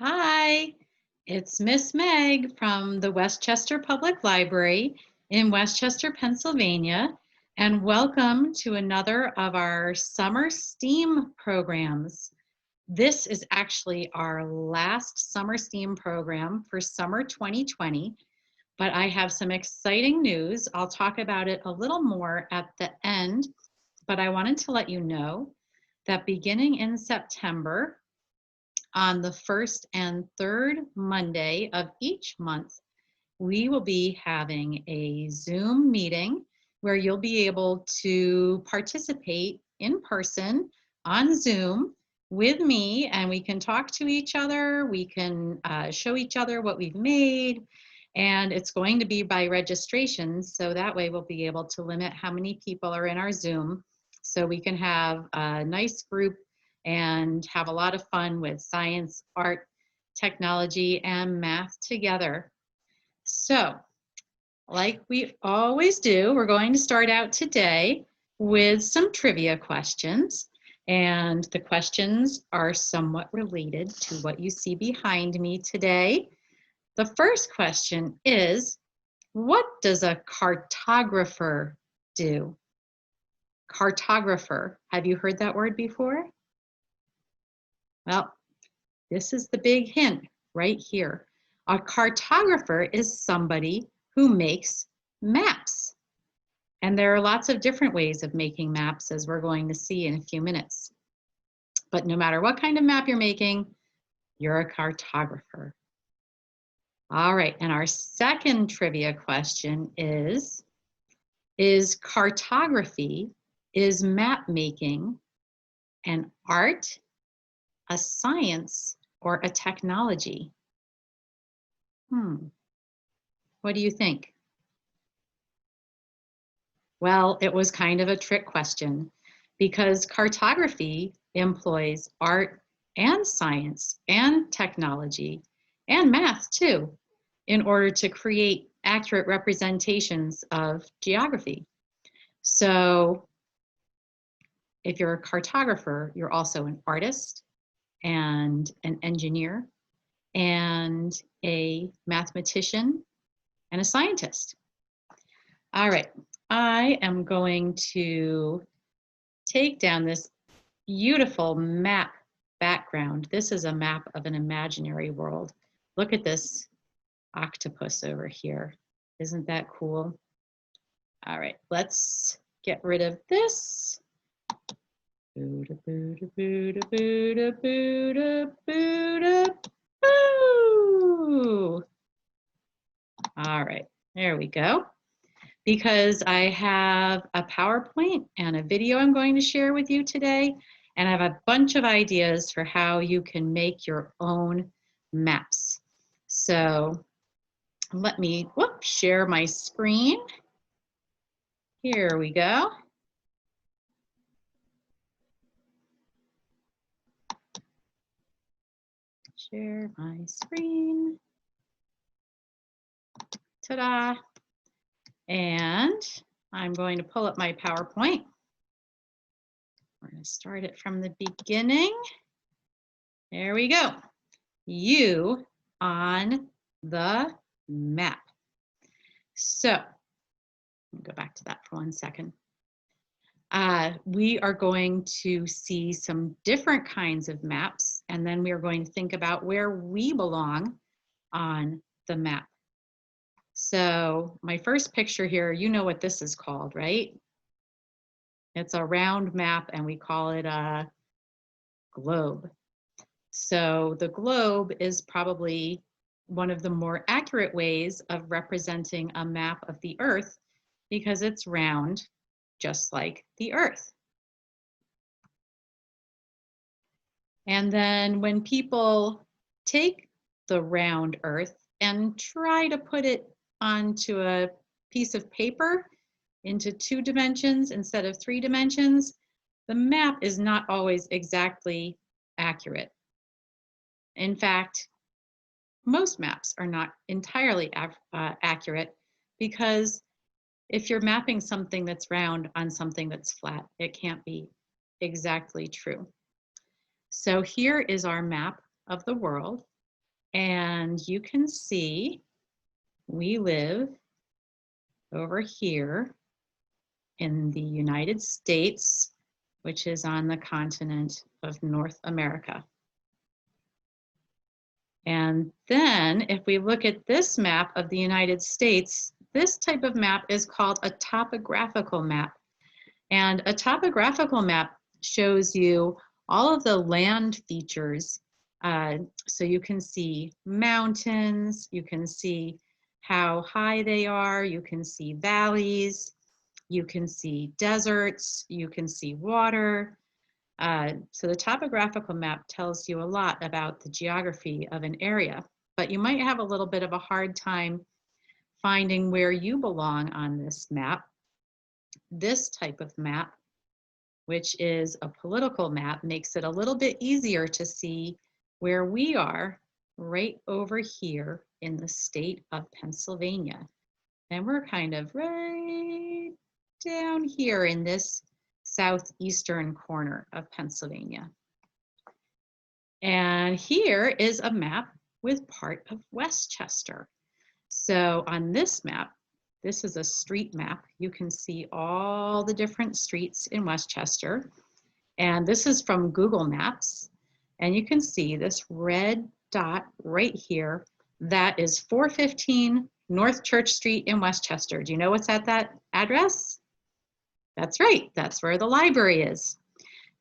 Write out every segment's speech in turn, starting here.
Hi, it's Miss Meg from the Westchester Public Library in Westchester, Pennsylvania, and welcome to another of our summer STEAM programs. This is actually our last summer STEAM program for summer 2020, but I have some exciting news. I'll talk about it a little more at the end, but I wanted to let you know that beginning in September, on the first and third Monday of each month, we will be having a Zoom meeting where you'll be able to participate in person on Zoom with me, and we can talk to each other. We can show each other what we've made, and it's going to be by registration, so that way we'll be able to limit how many people are in our Zoom so we can have a nice group and have a lot of fun with science, art, technology, and math together. So, like we always do, we're going to start out today with some trivia questions. And the questions are somewhat related to what you see behind me today. The first question is, what does a cartographer do? Cartographer, have you heard that word before? Well, this is the big hint right here. A cartographer is somebody who makes maps. And there are lots of different ways of making maps, as we're going to see in a few minutes. But no matter what kind of map you're making, you're a cartographer. All right, and our second trivia question is cartography, is map making an art, a science, or a technology? What do you think? Well, it was kind of a trick question because cartography employs art and science and technology and math too in order to create accurate representations of geography. So if you're a cartographer, you're also an artist and an engineer and a mathematician and a scientist. All right, I am going to take down this beautiful map background. This is a map of an imaginary world. Look at this octopus over here. Isn't that cool? All right, let's get rid of this. Booda, booda, booda, booda, booda, booda, boo. All right, there we go. Because I have a PowerPoint and a video I'm going to share with you today, and I have a bunch of ideas for how you can make your own maps. So let me share my screen. Here we go. Share my screen. Ta-da. And I'm going to pull up my PowerPoint. We're going to start it from the beginning. There we go. You on the map. So, let me go back to that for 1 second. We are going to see some different kinds of maps, and then we are going to think about where we belong on the map. So my first picture here, you know what this is called, right? It's a round map and we call it a globe. So the globe is probably one of the more accurate ways of representing a map of the Earth because it's round, just like the Earth. And then when people take the round Earth and try to put it onto a piece of paper into 2 dimensions instead of 3 dimensions, the map is not always exactly accurate. In fact, most maps are not entirely accurate because if you're mapping something that's round on something that's flat, it can't be exactly true. So here is our map of the world. And you can see we live over here in the United States, which is on the continent of North America. And then if we look at this map of the United States, this type of map is called a topographical map. And a topographical map shows you all of the land features. So you can see mountains, you can see how high they are, you can see valleys, you can see deserts, you can see water. So the topographical map tells you a lot about the geography of an area, but you might have a little bit of a hard time finding where you belong on this map. This type of map, which is a political map, makes it a little bit easier to see where we are right over here in the state of Pennsylvania. And we're kind of right down here in this southeastern corner of Pennsylvania. And here is a map with part of Westchester. So on this map, this is a street map. You can see all the different streets in Westchester. And this is from Google Maps. And you can see this red dot right here. That is 415 North Church Street in Westchester. Do you know what's at that address? That's right, that's where the library is.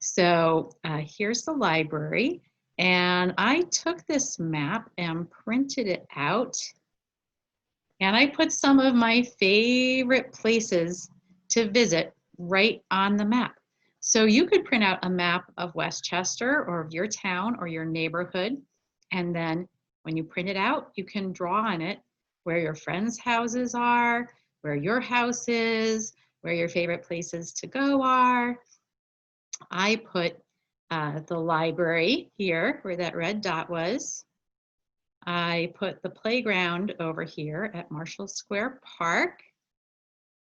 So here's the library. And I took this map and printed it out. And I put some of my favorite places to visit right on the map. So you could print out a map of Westchester or of your town or your neighborhood. And then when you print it out, you can draw on it where your friends' houses are, where your house is, where your favorite places to go are. I put the library here where that red dot was. I put the playground over here at Marshall Square Park.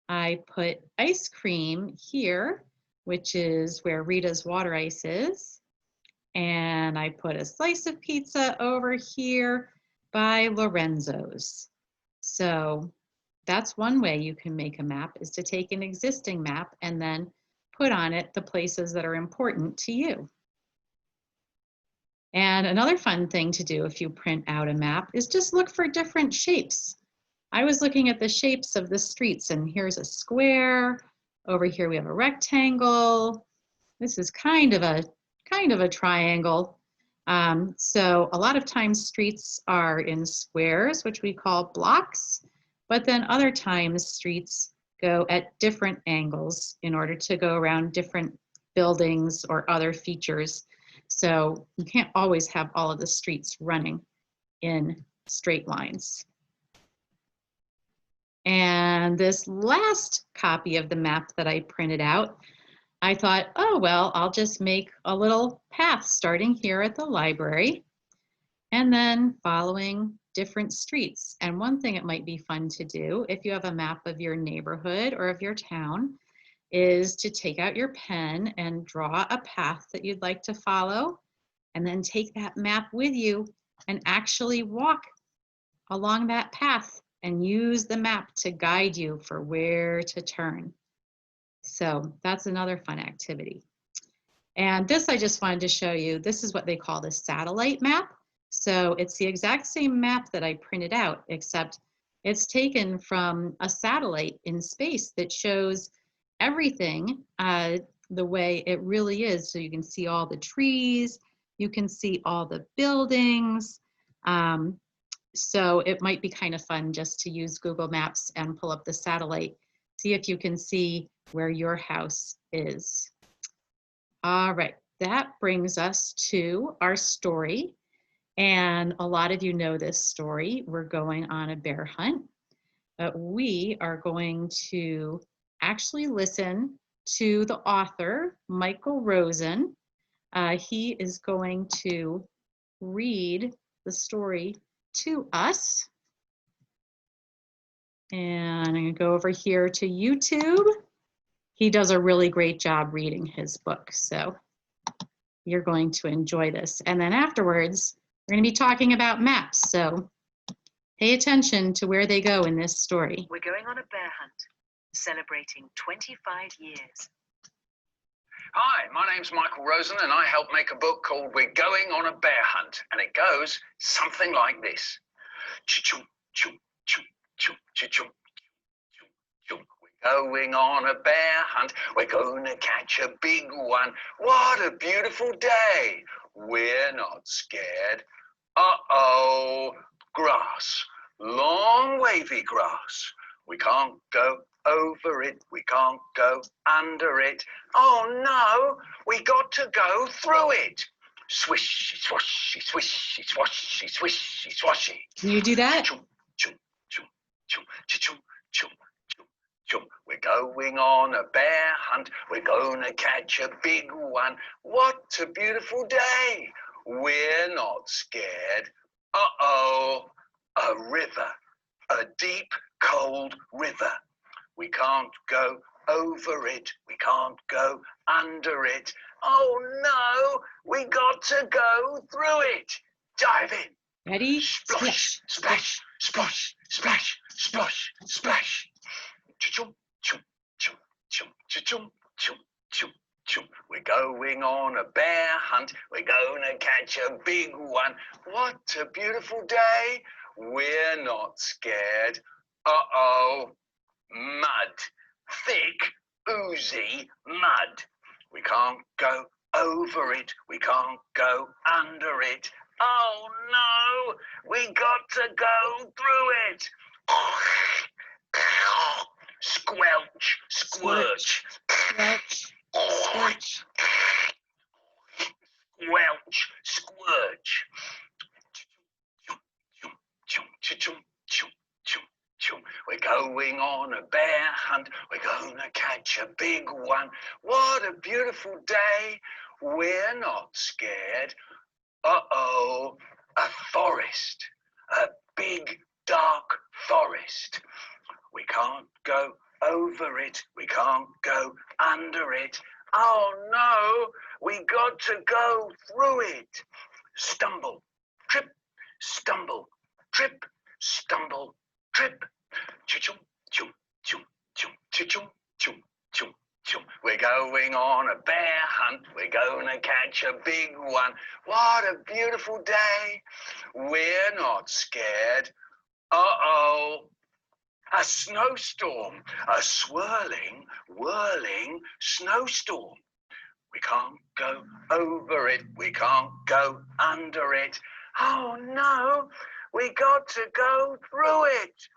I put ice cream here, which is where Rita's Water Ice is. And I put a slice of pizza over here by Lorenzo's. So that's one way you can make a map, is to take an existing map and then put on it the places that are important to you. And another fun thing to do if you print out a map is just look for different shapes. I was looking at the shapes of the streets, and here's a square. Over here we have a rectangle. This is kind of a triangle. So a lot of times streets are in squares, which we call blocks, but then other times streets go at different angles in order to go around different buildings or other features. So you can't always have all of the streets running in straight lines. And this last copy of the map that I printed out, I thought, oh, well, I'll just make a little path starting here at the library and then following different streets. And one thing it might be fun to do if you have a map of your neighborhood or of your town is to take out your pen and draw a path that you'd like to follow, and then take that map with you and actually walk along that path and use the map to guide you for where to turn. So that's another fun activity. And this I just wanted to show you. This is what they call the satellite map. So it's the exact same map that I printed out, except it's taken from a satellite in space that shows everything the way it really is. So you can see all the trees, you can see all the buildings. So it might be kind of fun just to use Google Maps and pull up the satellite, see if you can see where your house is. All right, that brings us to our story. And a lot of you know this story. We're going on a bear hunt, but we are going to actually listen to the author, Michael Rosen. He is going to read the story to us. And I'm going to go over here to YouTube. He does a really great job reading his book, so you're going to enjoy this. And then afterwards, We're going to be talking about maps, so pay attention to where they go in this story. We're going on a bear hunt, celebrating 25 years. Hi, my name's Michael Rosen and I help make a book called We're Going on a Bear Hunt, and it goes something like this. Ch-chum, chum, chum, chum, ch-chum, chum, chum. We're going on a bear hunt, we're going to catch a big one. What a beautiful day. We're not scared. Uh-oh, grass, long wavy grass. We can't go over it, we can't go under it. Oh no, we got to go through it. Swishy, swashy, swishy, swashy, swishy, swashy. Can you do that? Chum, chum, chum, chum, chum, chum, chum, chum. We're going on a bear hunt, we're going to catch a big one. What a beautiful day. We're not scared. Uh-oh, a river, a deep, cold river. We can't go over it, we can't go under it. Oh no, we got to go through it. Dive in. Ready? Splash, splash, splash, splash, splash, splash. Chum, chum, chum, chum, chum, chum, chum, chum. We're going on a bear hunt, we're going to catch a big one. What a beautiful day. We're not scared. Uh-oh. Mud, thick, oozy mud. We can't go over it, we can't go under it. Oh no, we got to go through it. Squelch, squirch, Squelch, squelch. squelch, squirch. We're going on a bear hunt, we're going to catch a big one. What a beautiful day. We're not scared. Uh-oh, a forest, a big dark forest. We can't go over it, we can't go under it. Oh no, we got to go through it. Stumble, trip, stumble, trip, stumble, trip. Chum, chum, chum, chum, chum, chum, chum, chum. We're going on a bear hunt, we're going to catch a big one. What a beautiful day. We're not scared. Uh-oh, a snowstorm, a swirling, whirling snowstorm. We can't go over it, we can't go under it. Oh no, we got to go through it.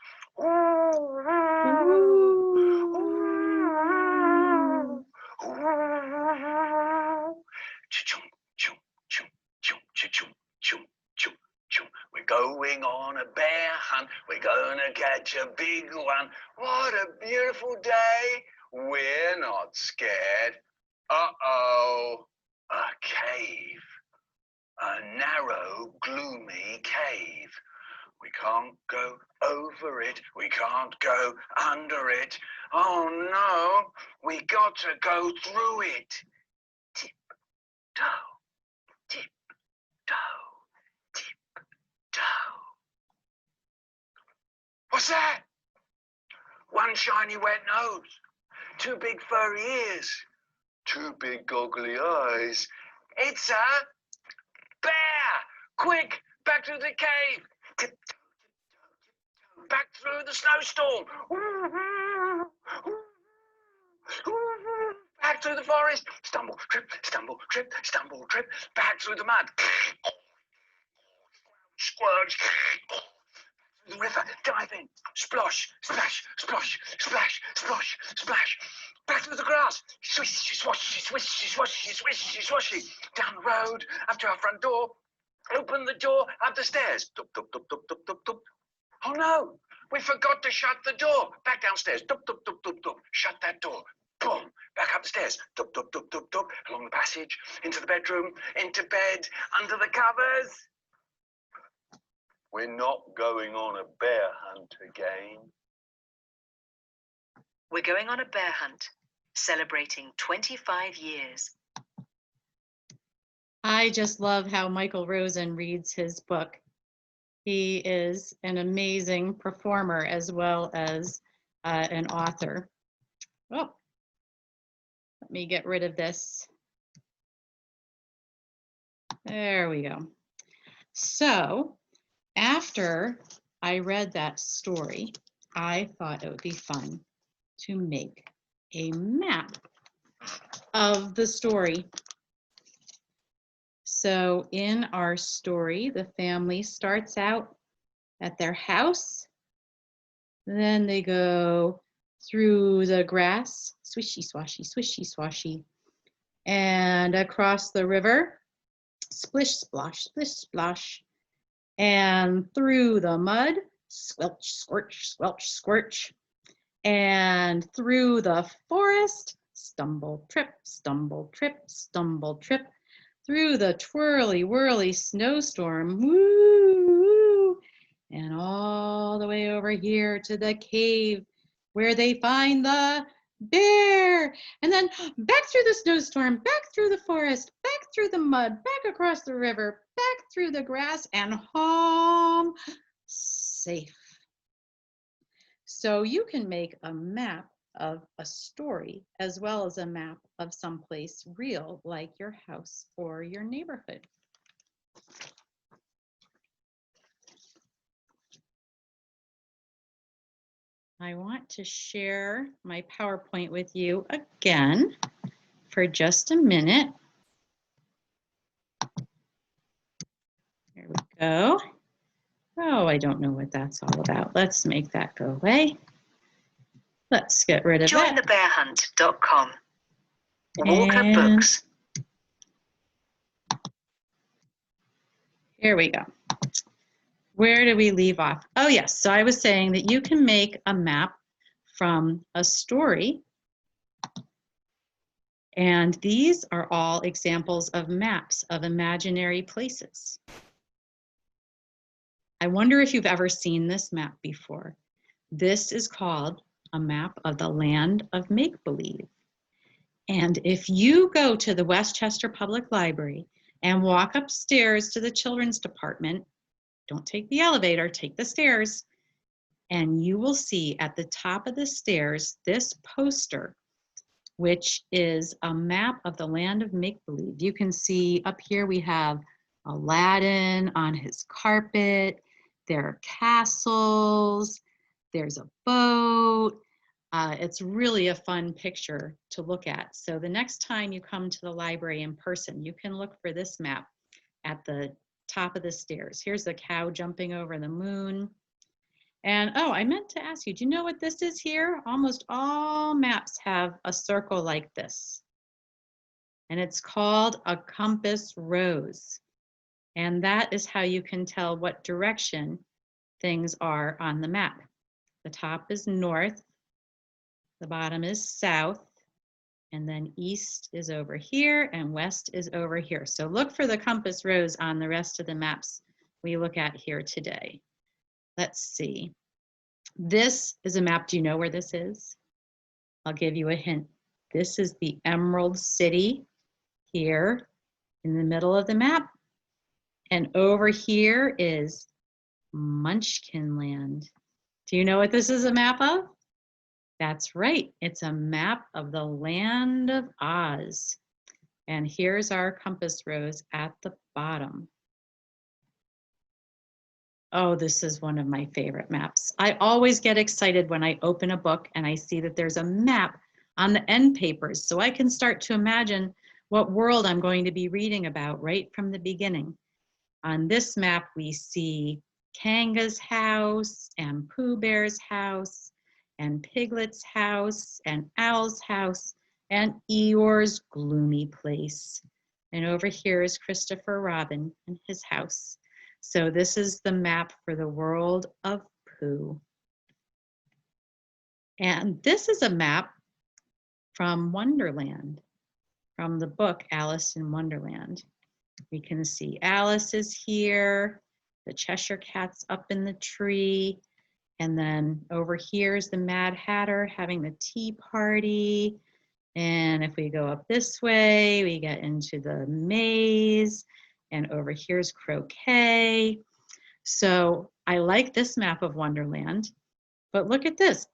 We're going on a bear hunt, we're going to catch a big one. What a beautiful day. We're not scared. Uh-oh, a cave, a narrow, gloomy cave. We can't go over it, we can't go under it. Oh no, we got to go through it. Tip, toe, tip, toe, tip, toe. What's that? One shiny wet nose, two big furry ears, two big goggly eyes. It's a bear! Quick, back to the cave. Tip, back through the snowstorm. Back through the forest. Stumble, trip, stumble, trip, stumble, trip. Back through the mud. Squirch. The river, dive in. Splosh, splash, splosh, splash, splosh, splash. Back through the grass. Swishy, swashy, swishy, swashy, swishy, swashy. Down the road, up to our front door. Open the door, up the stairs. Dup, dup, dup, dup, dup, dup, dup. Oh no, we forgot to shut the door. Back downstairs. Dup, dup, dup, dup, dup. Shut that door. Boom. Back up the stairs. Dup, dup, dup, dup, dup. Along the passage, into the bedroom, into bed, under the covers. We're not going on a bear hunt again. We're going on a bear hunt, celebrating 25 years. I I just love how Michael Rosen reads his book. He is an amazing performer as well as an author. Oh, let me get rid of this. There we go. So after I read that story, I thought it would be fun to make a map of the story. So in our story, the family starts out at their house. Then they go through the grass, swishy swashy, swishy swashy, and across the river, splish splosh, splish splosh, and through the mud, squelch, squirch, squelch, squirch, and through the forest, stumble, trip, stumble, trip, stumble, trip, through the twirly whirly snowstorm, woo, woo, and all the way over here to the cave where they find the bear, and then back through the snowstorm, back through the forest, back through the mud, back across the river, back through the grass, and home safe. So you can make a map of a story as well as a map of someplace real, like your house or your neighborhood. I want to share my PowerPoint with you again for just a minute. There we go. Oh, I don't know what that's all about. Let's make that go away. Let's get rid of that. Jointhebearhunt.com. Walker Books. Here we go. Where do we leave off? Oh yes, so I was saying that you can make a map from a story. And these are all examples of maps of imaginary places. I wonder if you've ever seen this map before. This is called a map of the land of make-believe. And if you go to the Westchester Public Library and walk upstairs to the children's department, don't take the elevator, take the stairs, and you will see at the top of the stairs this poster, which is a map of the land of make-believe. You can see up here we have Aladdin on his carpet, there are castles, there's a boat. It's really a fun picture to look at. So the next time you come to the library in person, you can look for this map at the top of the stairs. Here's the cow jumping over the moon. And oh, I meant to ask you, do you know what this is here? Almost all maps have a circle like this. And it's called a compass rose. And that is how you can tell what direction things are on the map. The top is north, the bottom is south, and then east is over here and west is over here. So look for the compass rose on the rest of the maps we look at here today. Let's see. This is a map. Do you know where this is? I'll give you a hint. This is the Emerald City here in the middle of the map. And over here is Munchkin Land. Do you know what this is a map of? That's right. It's a map of the land of Oz. And here's our compass rose at the bottom. Oh, this is one of my favorite maps. I always get excited when I open a book and I see that there's a map on the end papers, so I can start to imagine what world I'm going to be reading about right from the beginning. On this map, we see Kanga's house and Pooh Bear's house and Piglet's house and Owl's house and Eeyore's gloomy place. And over here is Christopher Robin and his house. So this is the map for the world of Pooh. And this is a map from Wonderland, from the book Alice in Wonderland. We can see Alice is here, the Cheshire Cat's up in the tree, and then over here is the Mad Hatter having the tea party, And if we go up this way, we get into the maze, and over here's croquet. So I like this map of Wonderland, but look at this.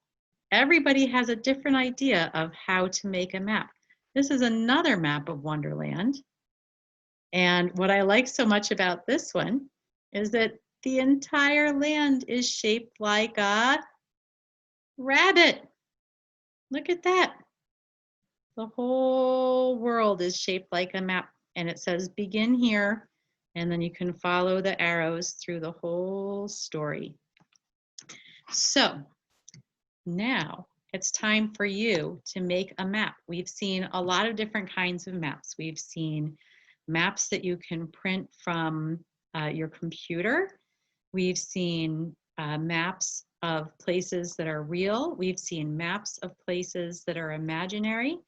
Everybody has a different idea of how to make a map. This is another map of Wonderland. And what I like so much about this one is that the entire land is shaped like a rabbit. Look at that. The whole world is shaped like a map, and it says begin here, and then you can follow the arrows through the whole story. So now it's time for you to make a map. We've seen a lot of different kinds of maps. We've seen maps that you can print from your computer. We've seen maps of places that are real. We've seen maps of places that are imaginary.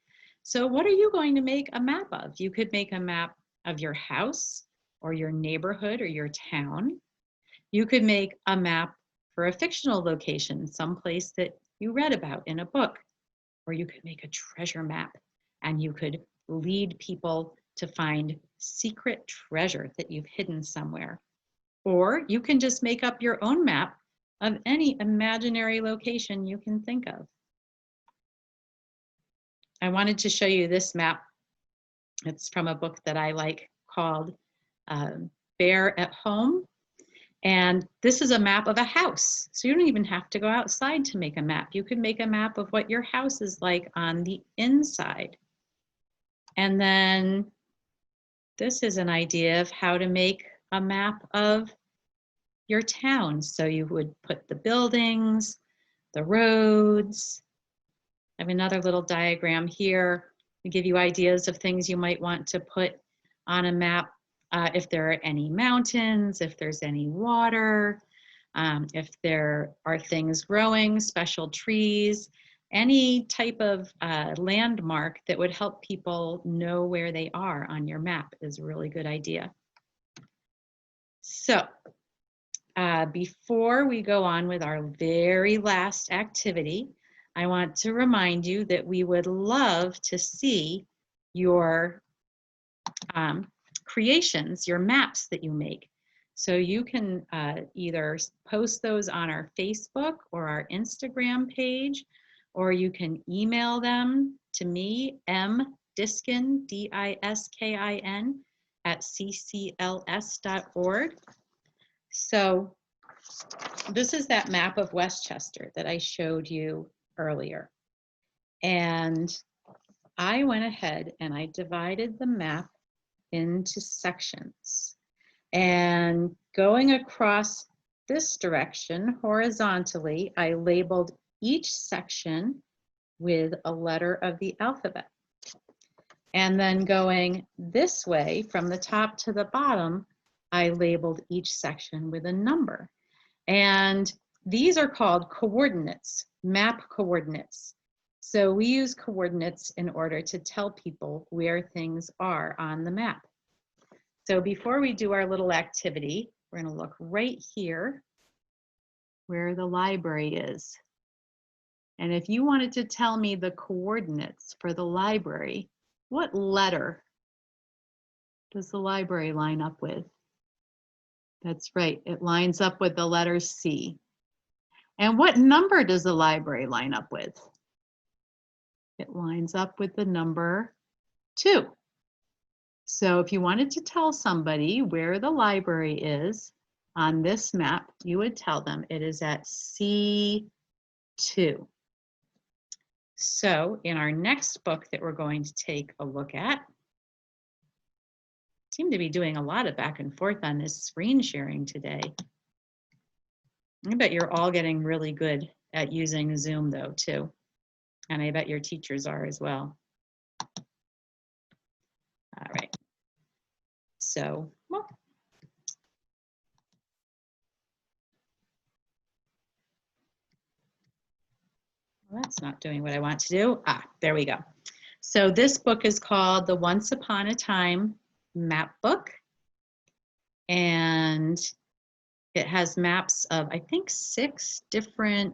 So what are you going to make a map of? You could make a map of your house or your neighborhood or your town. You could make a map for a fictional location, someplace that you read about in a book. Or you could make a treasure map and you could lead people to find secret treasure that you've hidden somewhere. Or you can just make up your own map of any imaginary location you can think of. I wanted to show you this map. It's from a book that I like called Bear at Home. And this is a map of a house. So you don't even have to go outside to make a map. You can make a map of what your house is like on the inside. And then this is an idea of how to make a map of your town. So you would put the buildings, the roads. I have another little diagram here to give you ideas of things you might want to put on a map. If there are any mountains, if there's any water, if there are things growing, special trees, any type of landmark that would help people know where they are on your map is a really good idea. So before we go on with our very last activity, I want to remind you that we would love to see your creations, your maps that you make. So you can either post those on our Facebook or our Instagram page, or you can email them to me, mdiskin, D-I-S-K-I-N, @ccls.org. So this is that map of Westchester that I showed you earlier. And I went ahead and I divided the map into sections. And going across this direction horizontally, I labeled each section with a letter of the alphabet. And then going this way from the top to the bottom, I labeled each section with a number. And these are called coordinates, map coordinates. So we use coordinates in order to tell people where things are on the map. So before we do our little activity, we're going to look right here where the library is. And if you wanted to tell me the coordinates for the library, what letter does the library line up with? That's right, it lines up with the letter C. And what number does the library line up with? It lines up with the number 2. So if you wanted to tell somebody where the library is on this map, you would tell them it is at C2. So in our next book that we're going to take a look at, seem to be doing a lot of back and forth on this screen sharing today. I bet you're all getting really good at using Zoom though too. And I bet your teachers are as well. All right. So, well, that's not doing what I want to do. Ah, there we go. So this book is called The Once Upon a Time Map Book. And it has maps of, I think, 6 different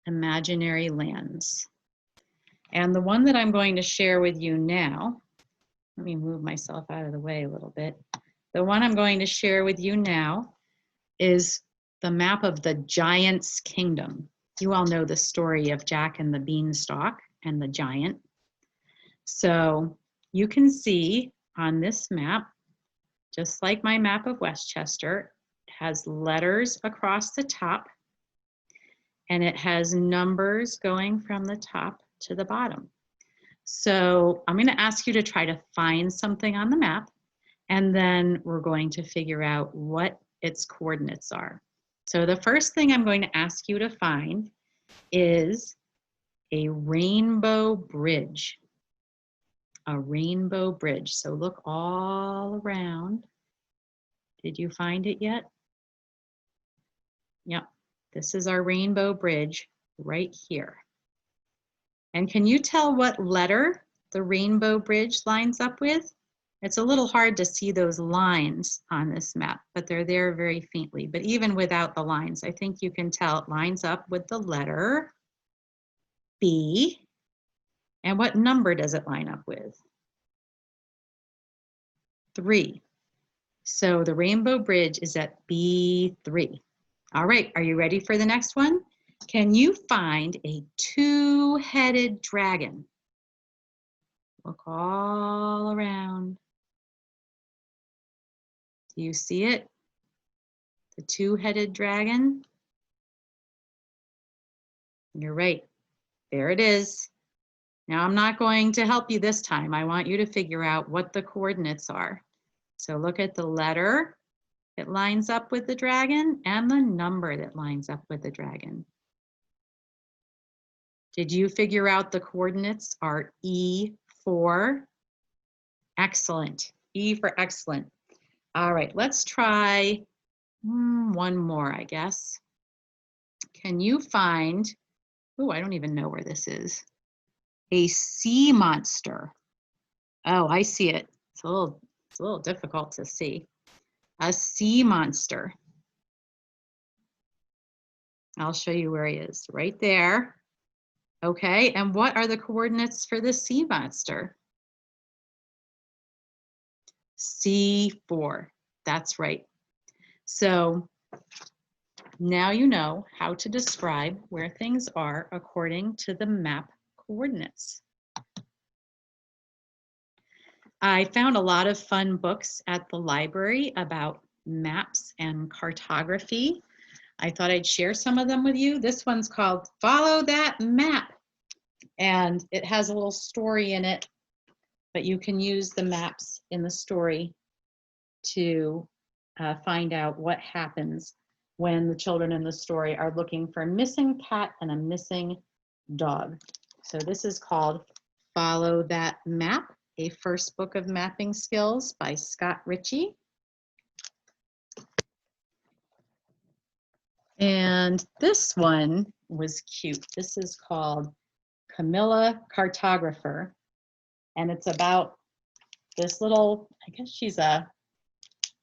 imaginary lands. And the one that I'm going to share with you now, let me move myself out of the way a little bit. The one I'm going to share with you now is the map of the Giant's Kingdom. You all know the story of Jack and the Beanstalk and the giant. So you can see on this map, just like my map of Westchester, it has letters across the top and it has numbers going from the top to the bottom. So I'm going to ask you to try to find something on the map, and then we're going to figure out what its coordinates are. So the first thing I'm going to ask you to find is a rainbow bridge. A rainbow bridge. So look all around. Did you find it yet? Yep, this is our rainbow bridge right here. And can you tell what letter the rainbow bridge lines up with? It's a little hard to see those lines on this map, but they're there very faintly. But even without the lines, I think you can tell it lines up with the letter B. And what number does it line up with? 3. So the rainbow bridge is at B3. All right, are you ready for the next one? Can you find a 2-headed dragon? Look all around. Do you see it? The 2-headed dragon? You're right. There it is. Now I'm not going to help you this time. I want you to figure out what the coordinates are. So look at the letter that lines up with the dragon and the number that lines up with the dragon. Did you figure out the coordinates are E4? Excellent. E for excellent. All right, let's try one more, I guess. Can you find, oh, I don't even know where this is. A sea monster. Oh, I see it. It's a little difficult to see. A sea monster. I'll show you where he is, right there. Okay, and what are the coordinates for the sea monster? C4, that's right. So now you know how to describe where things are according to the map coordinates. I found a lot of fun books at the library about maps and cartography. I thought I'd share some of them with you. This one's called Follow That Map, and it has a little story in it, but you can use the maps in the story to find out what happens when the children in the story are looking for a missing cat and a missing dog. So this is called Follow That Map, a first book of mapping skills by Scot Ritchie. And this one was cute. This is called Camilla Cartographer. And it's about this little, I guess she's a,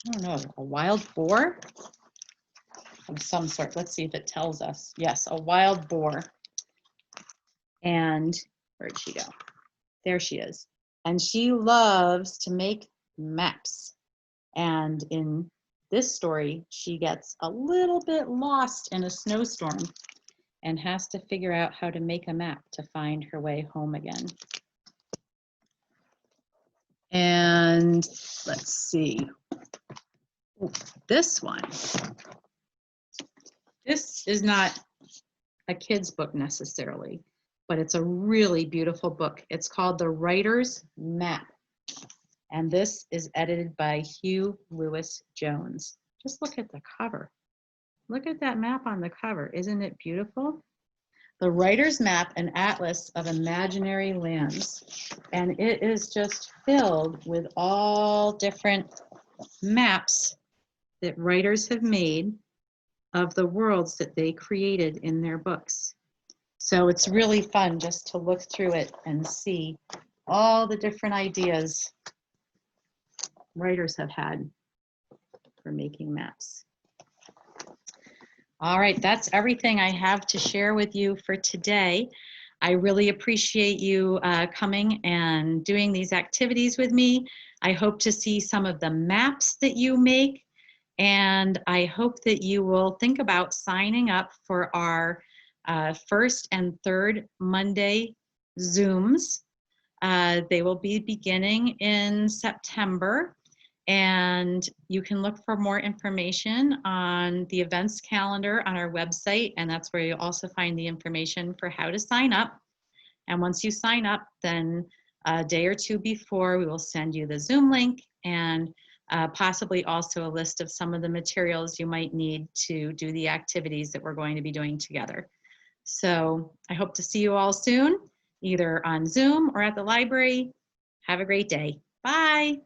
I don't know, a wild boar of some sort. Let's see if it tells us. Yes, a wild boar. And where'd she go? There she is. And she loves to make maps. And in this story, she gets a little bit lost in a snowstorm and has to figure out how to make a map to find her way home again. And let's see. Ooh, this one. This is not a kid's book necessarily, but it's a really beautiful book. It's called The Writer's Map. And this is edited by Hugh Lewis Jones. Just look at the cover. Look at that map on the cover. Isn't it beautiful? The Writer's Map, an atlas of imaginary lands. And it is just filled with all different maps that writers have made of the worlds that they created in their books. So it's really fun just to look through it and see all the different ideas writers have had for making maps. All right, that's everything I have to share with you for today. I really appreciate you coming and doing these activities with me. I hope to see some of the maps that you make, and I hope that you will think about signing up for our first and third Monday Zooms. They will be beginning in September, and you can look for more information on the events calendar on our website, and that's where you'll also find the information for how to sign up. And once you sign up, then a day or two before, we will send you the Zoom link and possibly also a list of some of the materials you might need to do the activities that we're going to be doing together. So I hope to see you all soon, either on Zoom or at the library. Have a great day. Bye.